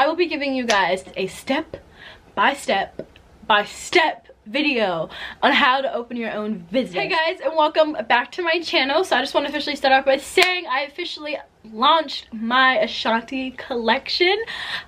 I will be giving you guys a step by step video on how to open your own business. Hey guys, and welcome back to my channel. So I just want to officially start off by saying I officially launched my Ashanti collection,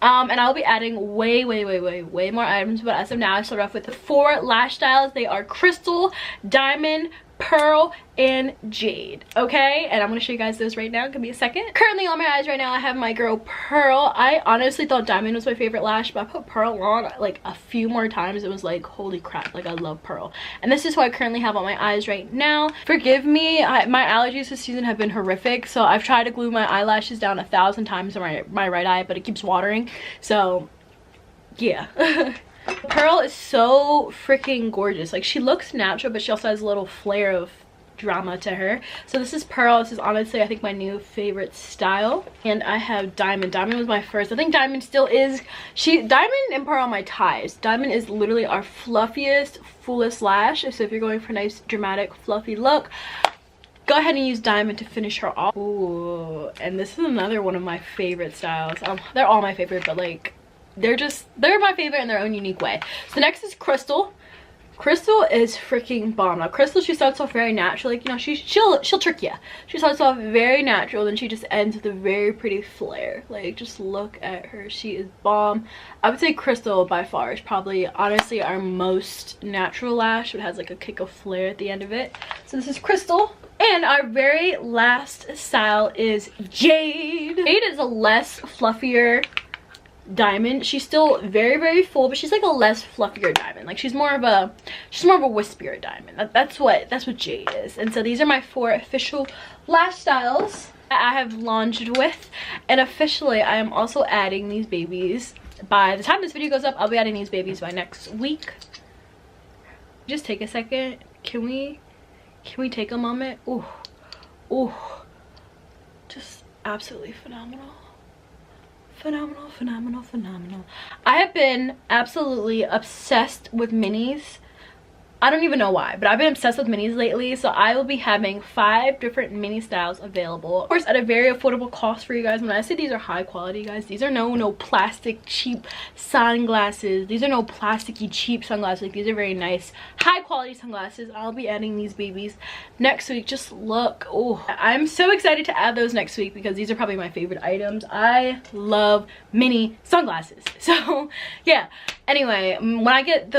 and I'll be adding way more items, but as of now I start off with the 4 lash styles. They are crystal, diamond, pearl, and jade. Okay, and I'm gonna show you guys those right now. Give me a second. Currently on my eyes right now I have my girl Pearl. I honestly thought diamond was my favorite lash, but I put pearl on like a few more times. It was like, holy crap, like I love pearl. And this is what I currently have on my eyes right now. Forgive me, my allergies this season have been horrific, so I've tried to glue my eyelashes down 1,000 times on my right eye, but it keeps watering, so yeah. Pearl is so freaking gorgeous. Like, she looks natural, but she also has a little flair of drama to her. So this is Pearl. This is honestly I think my new favorite style. And I have diamond. Diamond was my first. I think diamond still is. Diamond and pearl are my ties. Diamond is literally our fluffiest, fullest lash. So if you're going for a nice dramatic fluffy look, go ahead and use diamond to finish her off. Ooh, and this is another one of my favorite styles. They're all my favorite, but like they're my favorite in their own unique way. So next is crystal. Crystal is freaking bomb. Now crystal, she starts off very natural, like, you know, she'll trick you. She starts off very natural, then she just ends with a very pretty flare. Like, just look at her, she is bomb. I would say crystal by far is probably honestly our most natural lash. It has like a kick of flare at the end of it. So this is crystal. And our very last style is jade. Jade is a less fluffier diamond. She's still very full, but she's like a less fluffier diamond. Like she's more of a wispier diamond. That's what jade is. And so these are my 4 official lash styles I have launched with, and officially I am also adding these babies. By the time this video goes up, I'll be adding these babies by next week. Just take a second. Can we take a moment? Ooh, just absolutely phenomenal. Phenomenal. I have been absolutely obsessed with minis. I don't even know why, but I've been obsessed with minis lately. So I will be having 5 different mini styles available, of course at a very affordable cost for you guys. When I say these are high quality, guys, these are no plastic cheap sunglasses. These are no plasticky cheap sunglasses. Like, these are very nice high quality sunglasses. I'll be adding these babies next week. Just look. Oh, I'm so excited to add those next week because these are probably my favorite items. I love mini sunglasses. So yeah, anyway, when I get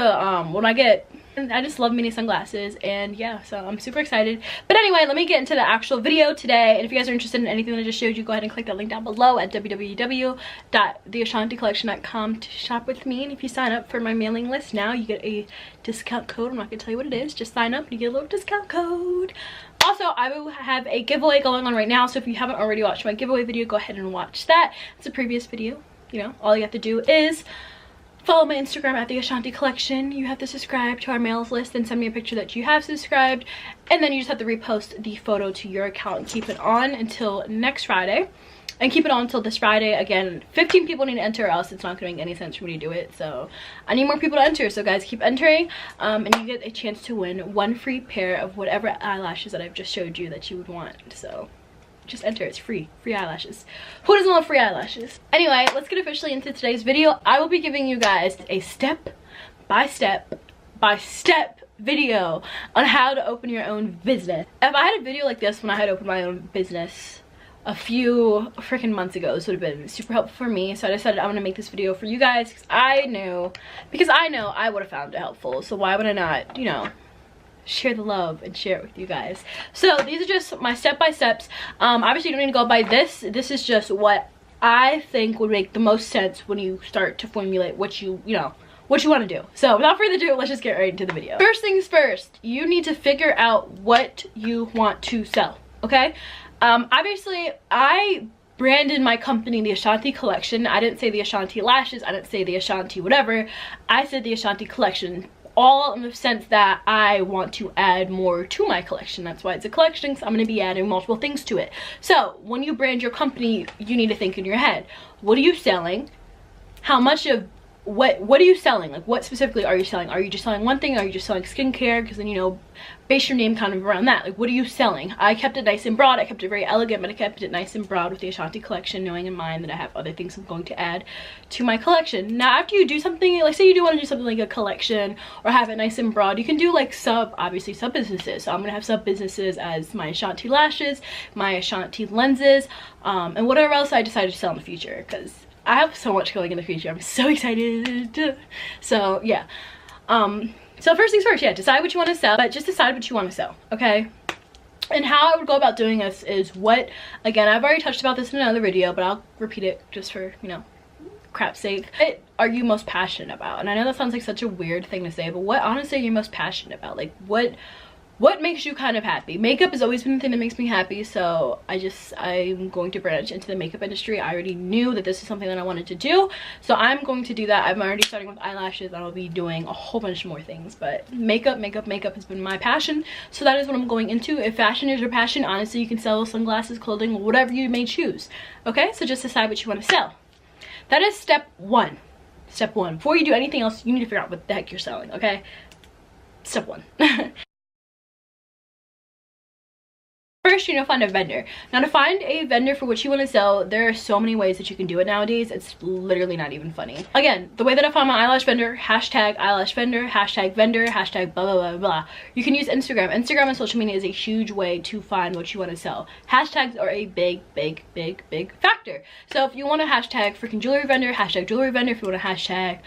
I just love mini sunglasses, and yeah, so I'm super excited. But anyway, let me get into the actual video today. And if you guys are interested in anything that I just showed you, go ahead and click that link down below at www.theashanticollection.com to shop with me. And if you sign up for my mailing list now, you get a discount code. I'm not gonna tell you what it is, just sign up and you get a little discount code. Also, I will have a giveaway going on right now, so if you haven't already watched my giveaway video, go ahead and watch that. It's a previous video. You know, all you have to do is follow my Instagram at the Ashanti Collection. You have to subscribe to our mails list and send me a picture that you have subscribed, and then you just have to repost the photo to your account and keep it on until next Friday. And keep it on until this Friday. Again, 15 people need to enter, or else it's not going to make any sense for me to do it. So I need more people to enter, so guys, keep entering, and you get a chance to win 1 free pair of whatever eyelashes that I've just showed you that you would want. So just enter. It's free eyelashes. Who doesn't love free eyelashes? Anyway, let's get officially into today's video. I will be giving you guys a step by step video on how to open your own business. If I had a video like this when I had opened my own business a few freaking months ago, this would have been super helpful for me. So I decided I'm gonna make this video for you guys because I know I would have found it helpful. So why would I not, you know, share the love and share it with you guys. So these are just my step-by-steps. Obviously you don't need to go by this. This is just what I think would make the most sense when you start to formulate what you want to do. So without further ado, let's just get right into the video. First things first, you need to figure out what you want to sell, okay? Obviously I branded my company the Ashanti Collection. I didn't say the Ashanti Lashes, I didn't say the Ashanti whatever, I said the Ashanti Collection, all in the sense that I want to add more to my collection. That's why it's a collection, because I'm going to be adding multiple things to it. So when you brand your company, you need to think in your head, what are you selling? How much of what are you selling? Like, what specifically are you selling? Are you just selling one thing? Are you just selling skincare? Because then, you know, base your name kind of around that. Like, what are you selling? I kept it nice and broad. I kept it very elegant, but I kept it nice and broad with the Ashanti collection, knowing in mind that I have other things I'm going to add to my collection. Now, after you do something, like say you do want to do something like a collection or have it nice and broad, you can do like obviously sub businesses. So I'm gonna have sub businesses as my Ashanti lashes, my Ashanti lenses, and whatever else I decide to sell in the future, because I have so much going in the future. I'm so excited. So yeah. So first things first, yeah, decide what you want to sell, but just decide what you want to sell, okay? And how I would go about doing this is again, I've already touched about this in another video, but I'll repeat it just for, you know, crap's sake. What are you most passionate about? And I know that sounds like such a weird thing to say, but what honestly are you most passionate about? Like, what makes you kind of happy? Makeup has always been the thing that makes me happy, so I'm going to branch into the makeup industry. I already knew that this is something that I wanted to do, so I'm going to do that. I'm already starting with eyelashes. I'll be doing a whole bunch more things, but makeup has been my passion, so that is what I'm going into. If fashion is your passion, honestly, you can sell sunglasses, clothing, whatever you may choose, okay? So just decide what you want to sell. That is step one. Step one. Before you do anything else, you need to figure out what the heck you're selling, okay? Step one. First, you need to find a vendor. Now, to find a vendor for what you want to sell, there are so many ways that you can do it nowadays. It's literally not even funny. Again, the way that I found my eyelash vendor, hashtag eyelash vendor, hashtag vendor, hashtag blah, blah, blah, blah. You can use Instagram. Instagram and social media is a huge way to find what you want to sell. Hashtags are a big factor. So if you want a hashtag freaking jewelry vendor, hashtag jewelry vendor. If you want a hashtag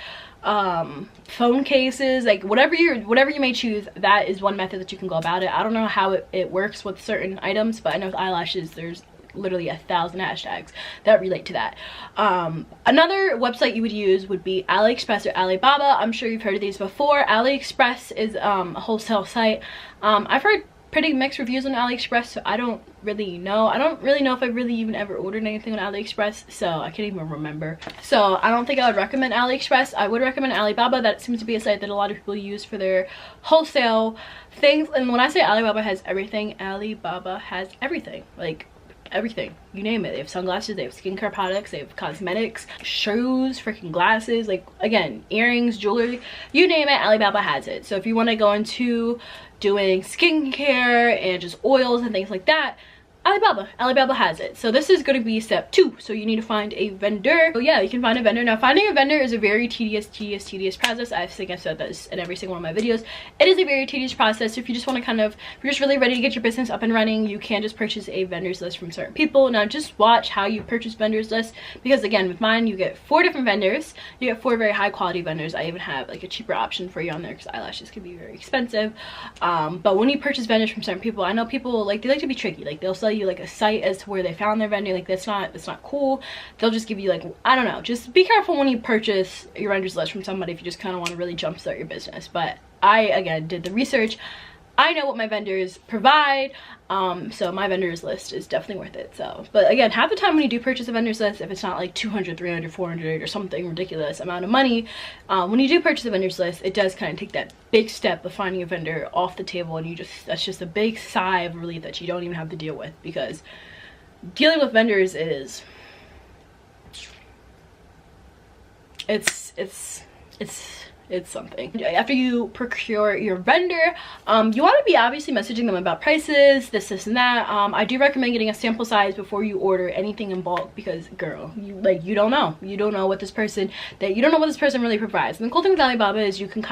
phone cases, like whatever you may choose, that is one method that you can go about it. I don't know how it works with certain items, but I know with eyelashes there's literally 1,000 hashtags that relate to that. Another website you would use would be AliExpress or Alibaba. I'm sure you've heard of these before. AliExpress is a wholesale site. I've heard pretty mixed reviews on AliExpress, so I don't really know. I don't really know if I really even ever ordered anything on AliExpress, so I can't even remember. So I don't think I would recommend AliExpress. I would recommend Alibaba. That seems to be a site that a lot of people use for their wholesale things. And when I say Alibaba has everything, Alibaba has everything. Like, everything, you name it. They have sunglasses, they have skincare products, they have cosmetics, shoes, freaking glasses, like, again, earrings, jewelry, you name it, Alibaba has it. So if you want to go into doing skincare and just oils and things like that, Alibaba has it. So this is going to be step 2. So you need to find a vendor. So yeah, you can find a vendor. Now, finding a vendor is a very tedious process. I think I've said this in every single one of my videos. It is a very tedious process. So if you just want to if you're just really ready to get your business up and running, you can just purchase a vendors list from certain people. Now, just watch how you purchase vendors lists, because again, with mine, you get 4 different vendors. You get 4 very high quality vendors. I even have like a cheaper option for you on there because eyelashes can be very expensive. But when you purchase vendors from certain people, I know people they like to be tricky. Like, they'll sell you like a site as to where they found their vendor. Like, that's not cool. They'll just give you like, I don't know, just be careful when you purchase your vendors list from somebody if you just kind of want to really jumpstart your business. But I, again, did the research. I know what my vendors provide, so my vendors list is definitely worth it. So, but again, half the time when you do purchase a vendors list, if it's not like 200, 300, 400 or something ridiculous amount of money, when you do purchase a vendors list, it does kind of take that big step of finding a vendor off the table, and that's just a big sigh of relief that you don't even have to deal with, because dealing with vendors is it's something. After you procure your vendor, you want to be obviously messaging them about prices, this and that. I do recommend getting a sample size before you order anything in bulk, because girl, you don't know what this person really provides. And the cool thing with Alibaba is you can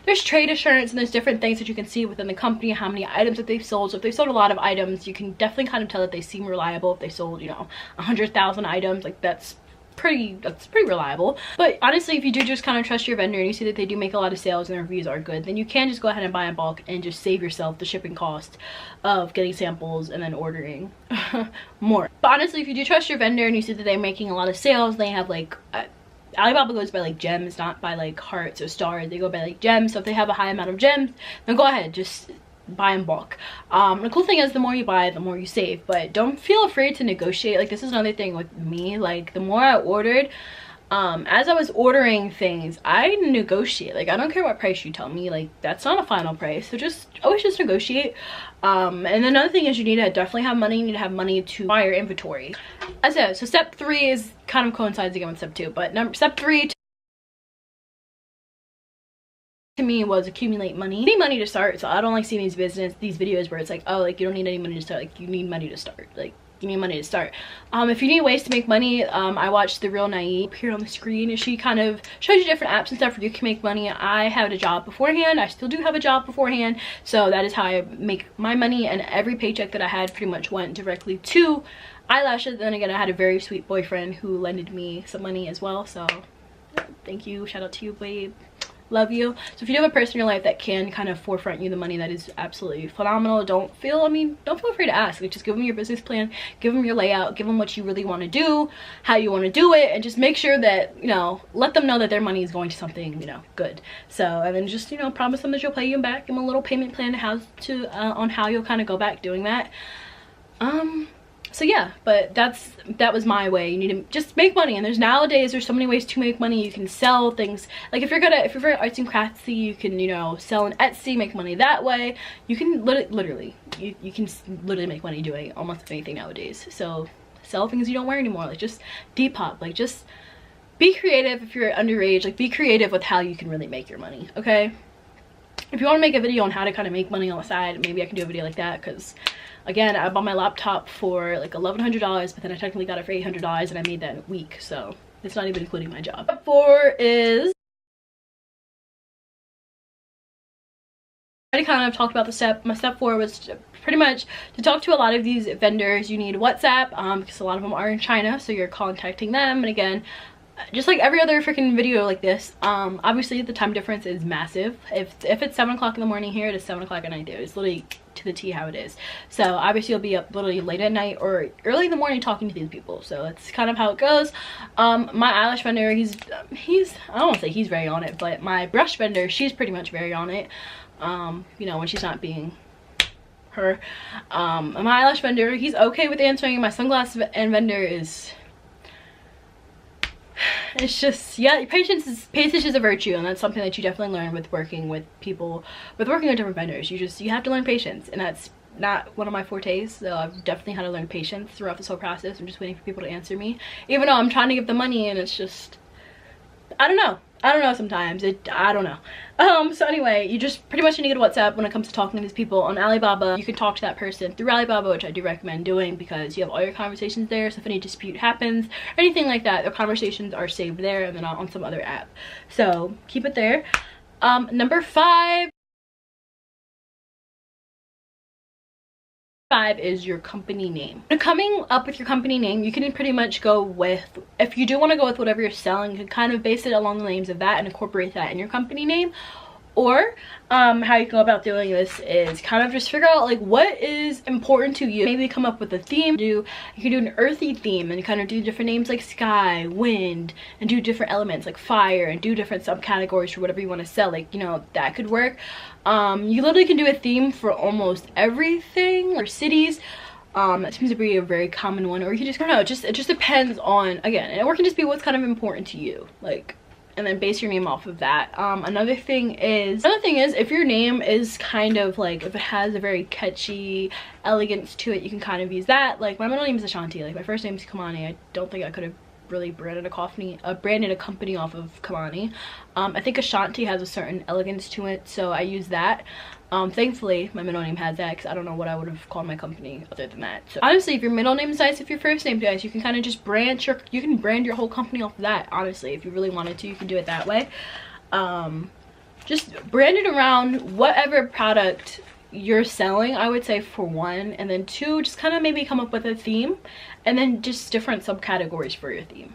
there's trade assurance, and there's different things that you can see within the company, how many items that they've sold. So if they've sold a lot of items, you can definitely tell that they seem reliable. If they sold 100,000 items, like that's pretty reliable. But honestly, if you do just trust your vendor and you see that they do make a lot of sales and their reviews are good, then you can just go ahead and buy in bulk and just save yourself the shipping cost of getting samples and then ordering more. But honestly, if you do trust your vendor and you see that they're making a lot of sales, they have Alibaba goes by gems, not by hearts or stars. They go by gems. So if they have a high amount of gems, then go ahead, just buy in bulk. The cool thing is, the more you buy, the more you save. But don't feel afraid to negotiate. This is another thing with me. The more I ordered, as I was ordering things, I negotiate. I don't care what price you tell me, that's not a final price. So always just negotiate. And another thing is, you need to definitely have money. You need to have money to buy your inventory. As I said, so step 3 is coincides again with step 2, but step 3 to me was accumulate money. You need money to start, so I don't like seeing these videos where it's like, oh, like you don't need any money to start. Like you need money to start. Like you need money to start. If you need ways to make money, I watched The Real Naive here on the screen, and she kind of shows you different apps and stuff where you can make money. I had a job beforehand. I still do have a job beforehand, so that is how I make my money, and every paycheck that I had pretty much went directly to eyelashes. Then again, I had a very sweet boyfriend who lended me some money as well, so thank you, shout out to you, babe, love you. So if you have a person in your life that can kind of forefront you the money, that is absolutely phenomenal. Don't feel afraid to ask. Like just give them your business plan, give them your layout, give them what you really want to do, how you want to do it, and just make sure that, you know, let them know that their money is going to something, you know, good. So, and then just, you know, promise them that you'll pay you back, give them a little payment plan on how you'll kind of go back doing that. So yeah, but that was my way. You need to just make money, and there's so many ways to make money. You can sell things, like if you're very arts and craftsy, you can, you know, sell on Etsy, make money that way. You can literally make money doing almost anything nowadays. So sell things you don't wear anymore, like just Depop, like just be creative. If you're underage, like be creative with how you can really make your money, okay? If you want to make a video on how to kind of make money on the side, maybe I can do a video like that, because again, I bought my laptop for like $1,100, but then I technically got it for $800, and I made that in a week, so it's not even including my job. Step 4 is, I already kind of talked about the step. My step 4 was pretty much to talk to a lot of these vendors. You need WhatsApp, because a lot of them are in China, so you're contacting them. And again, just like every other freaking video like this, obviously the time difference is massive. If it's 7 o'clock in the morning here, it is 7 o'clock at night there. It's literally to the T how it is. So obviously you'll be up literally late at night or early in the morning talking to these people. So that's kind of how it goes. My eyelash vendor, he's I don't want to say he's very on it, but my brush vendor, she's pretty much very on it. You know, when she's not being her. My eyelash vendor, he's okay with answering. My sunglass vendor is, it's just, yeah, patience is a virtue, and that's something that you definitely learn with working with people, with working with different vendors. You have to learn patience, and that's not one of my fortes, so I've definitely had to learn patience throughout this whole process. I'm just waiting for people to answer me, even though I'm trying to give them money, and it's just, I don't know sometimes. I don't know. So anyway, you just pretty much need to get a WhatsApp when it comes to talking to these people. On Alibaba, you can talk to that person through Alibaba, which I do recommend doing, because you have all your conversations there. So if any dispute happens or anything like that, the conversations are saved there and they're not on some other app. So keep it there. Number 5 is your company name. When coming up with your company name, you can pretty much go with, if you do want to go with whatever you're selling, you can kind of base it along the names of that and incorporate that in your company name. Or how you go about doing this is kind of just figure out like what is important to you. Maybe come up with a theme. You can do an earthy theme and kind of do different names like sky, wind, and do different elements like fire, and do different subcategories for whatever you want to sell. Like, you know, that could work. You literally can do a theme for almost everything, or cities. That seems to be a very common one. Or you can just, I don't know, it just depends on, again, or it can just be what's kind of important to you, like, and then base your name off of that. Another thing is if your name is kind of like, if it has a very catchy elegance to it, you can kind of use that. Like my middle name is Ashanti, like my first name is Kamani. I don't think I could have really branded a company off of Kamani. I think Ashanti has a certain elegance to it, so I use that. Thankfully my middle name has that, because I don't know what I would have called my company other than that. So honestly, if your middle name is nice, if your first name is nice, you can kind of just brand your whole company off of that. Honestly, if you really wanted to, you can do it that way. Just brand it around whatever product you're selling, I would say, for 1, and then 2, just kind of maybe come up with a theme, and then just different subcategories for your theme.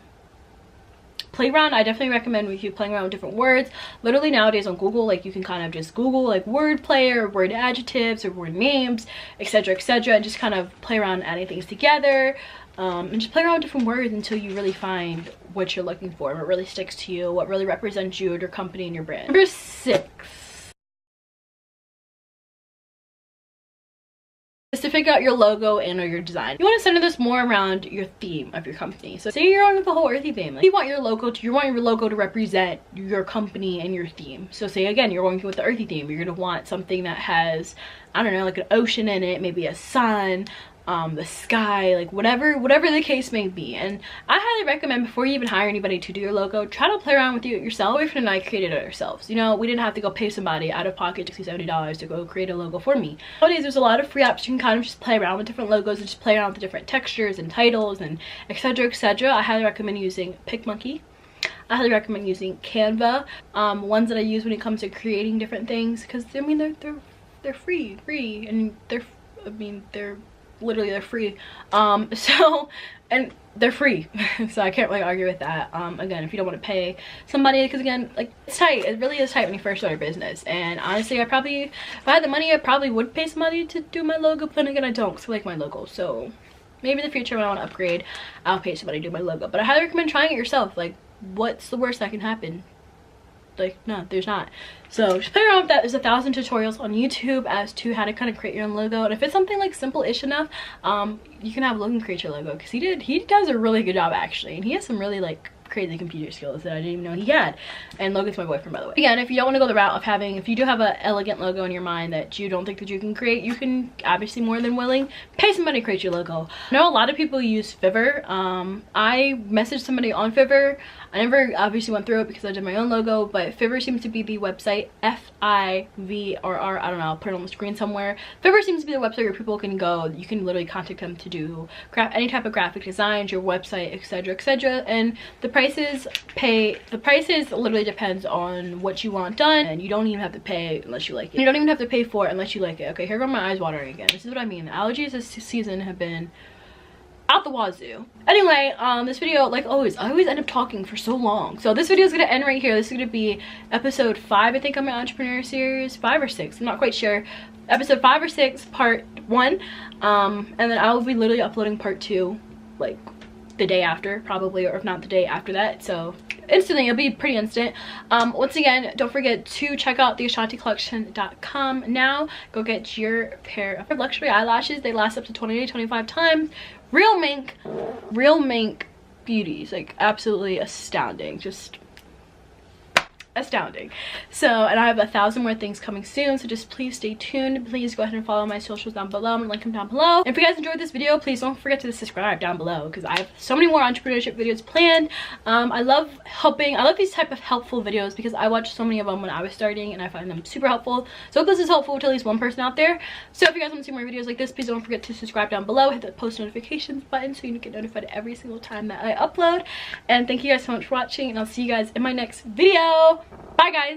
Play around. I definitely recommend you playing around with different words. Literally nowadays on Google, like you can kind of just Google like word play or word adjectives or word names, etc, etc, and just kind of play around adding things together, and just play around with different words until you really find what you're looking for, what really sticks to you, what really represents you and your company and your brand. Number 6 is to figure out your logo and or your design. You want to center this more around your theme of your company. So say you're on with the whole earthy theme, like you want your logo to represent your company and your theme. So say again, you're going with the earthy theme, you're going to want something that has, I don't know, like an ocean in it, maybe a sun, the sky, like whatever the case may be. And I highly recommend, before you even hire anybody to do your logo, try to play around with it yourself. My boyfriend and I created it ourselves. You know, we didn't have to go pay somebody out of pocket $60-70 to go create a logo for me. Nowadays there's a lot of free apps you can kind of just play around with different logos and just play around with the different textures and titles and etc, etc. I highly recommend using PicMonkey. I highly recommend using Canva, ones that I use when it comes to creating different things, because I mean they're free, and they're literally they're free. And they're free, so I can't really argue with that. Again, if you don't want to pay somebody, because again, like, it's tight. It really is tight when you first start a business. And honestly, if I had the money, I probably would pay somebody to do my logo, but then again, I don't, because I like my logo. So maybe in the future when I want to upgrade, I'll pay somebody to do my logo. But I highly recommend trying it yourself. Like, what's the worst that can happen? Like, no, there's not. So just play around with that. There's 1,000 tutorials on YouTube as to how to kind of create your own logo. And if it's something like simple-ish enough, you can have Logan create your logo, because he does a really good job actually, and he has some really like crazy computer skills that I didn't even know he had. And Logan's my boyfriend, by the way. Again, if you don't want to go the route of having, if you do have an elegant logo in your mind that you don't think that you can create, you can obviously more than willing pay somebody to create your logo. I know a lot of people use Fiverr. I messaged somebody on Fiverr. I never obviously went through it because I did my own logo, but Fiverr seems to be the website, F-I-V-R-R, I don't know, I'll put it on the screen somewhere. Fiverr seems to be the website where people can go. You can literally contact them to do any type of graphic designs, your website, etc, etc. And the prices literally depends on what you want done, and you don't even have to pay unless you like it. You don't even have to pay for it unless you like it. Okay, here go my eyes watering again. This is what I mean. The allergies this season have been out the wazoo. Anyway, this video, like always, I always end up talking for so long. So this video is gonna end right here. This is gonna be episode 5, I think, on my entrepreneur series. 5 or 6, I'm not quite sure. Episode 5 or 6, part 1. And then I'll be literally uploading part 2 like the day after, probably, or if not the day after that. So instantly, it'll be pretty instant. Once again, don't forget to check out the AshantiCollection.com now. Go get your pair of luxury eyelashes. They last up to 20 to 25 times. Real mink beauties, like absolutely astounding, just astounding. So, and I have 1,000 more things coming soon, so just please stay tuned. Please go ahead and follow my socials down below. I'm gonna link them down below. And if you guys enjoyed this video, please don't forget to subscribe down below, because I have so many more entrepreneurship videos planned. I love these type of helpful videos because I watched so many of them when I was starting and I find them super helpful. So I hope this is helpful to at least one person out there. So if you guys want to see more videos like this, please don't forget to subscribe down below. Hit the post notifications button so you can get notified every single time that I upload. And thank you guys so much for watching, and I'll see you guys in my next video. Bye guys.